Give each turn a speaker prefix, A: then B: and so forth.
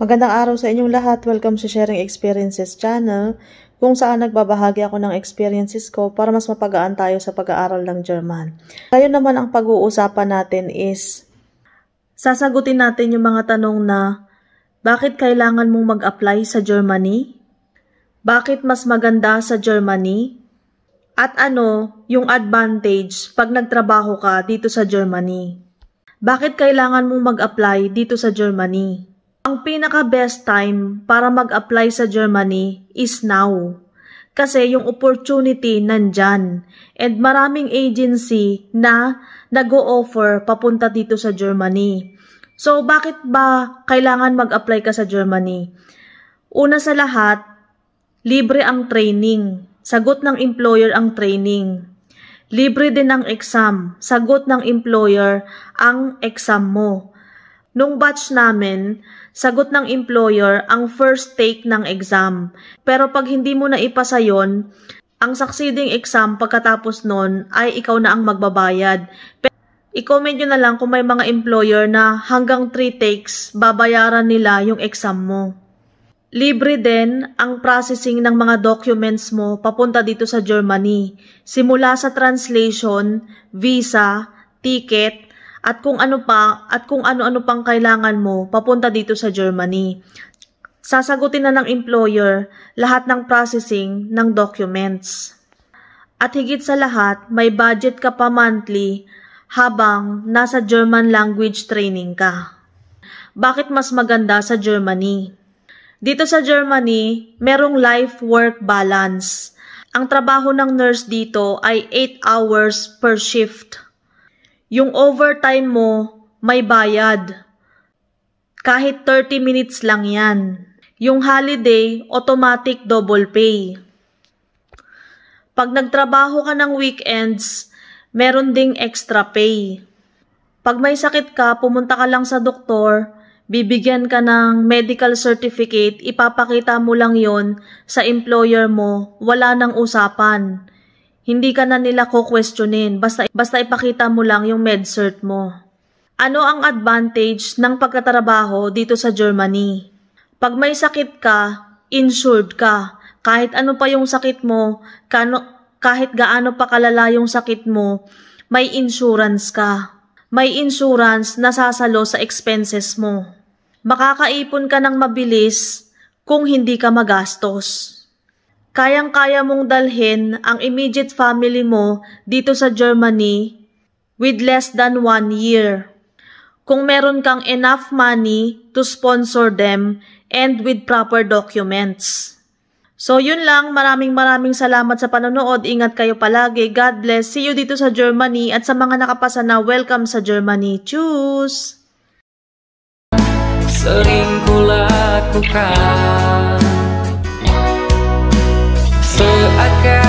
A: Magandang araw sa inyong lahat. Welcome sa Sharing Experiences channel, kung saan nagbabahagi ako ng experiences ko para mas mapagaan tayo sa pag-aaral ng German. Ngayon naman ang pag-uusapan natin is, sasagutin natin yung mga tanong na, bakit kailangan mong mag-apply sa Germany? Bakit mas maganda sa Germany? At ano yung advantage pag nagtrabaho ka dito sa Germany? Bakit kailangan mong mag-apply dito sa Germany? Ang pinaka-best time para mag-apply sa Germany is now. Kasi yung opportunity nandyan. And maraming agency na nag-o-offer papunta dito sa Germany. So, bakit ba kailangan mag-apply ka sa Germany? Una sa lahat, libre ang training. Sagot ng employer ang training. Libre din ang exam. Sagot ng employer ang exam mo. Nung batch namin, sagot ng employer ang first take ng exam. Pero pag hindi mo na ipasa yon, ang succeeding exam pagkatapos nun ay ikaw na ang magbabayad. I-comment nyo na lang kung may mga employer na hanggang 3 takes babayaran nila yung exam mo. Libre din ang processing ng mga documents mo papunta dito sa Germany. Simula sa translation, visa, ticket, at kung ano pang kailangan mo papunta dito sa Germany. Sasagutin na ng employer lahat ng processing ng documents. At higit sa lahat, may budget ka pa monthly habang nasa German language training ka. Bakit mas maganda sa Germany? Dito sa Germany, merong life-work balance. Ang trabaho ng nurse dito ay 8 hours per shift. Yung overtime mo, may bayad. Kahit 30 minutes lang yan. Yung holiday, automatic double pay. Pag nagtrabaho ka ng weekends, meron ding extra pay. Pag may sakit ka, pumunta ka lang sa doktor, bibigyan ka ng medical certificate, ipapakita mo lang yon sa employer mo, wala nang usapan. Hindi ka na nila ko-questionin, basta ipakita mo lang yung med-cert mo. Ano ang advantage ng pagtatrabaho dito sa Germany? Pag may sakit ka, insured ka. Kahit ano pa yung sakit mo, kahit gaano pa kalala yung sakit mo, may insurance ka. May insurance na sasalo sa expenses mo. Makakaipon ka ng mabilis kung hindi ka magastos. Kayang-kaya mong dalhin ang immediate family mo dito sa Germany with less than 1 year. Kung meron kang enough money to sponsor them and with proper documents. So yun lang, maraming salamat sa panonood. Ingat kayo palagi. God bless. See you dito sa Germany at sa mga nakapasa na welcome sa Germany. Tschüss!
B: Sering kulakukan seakan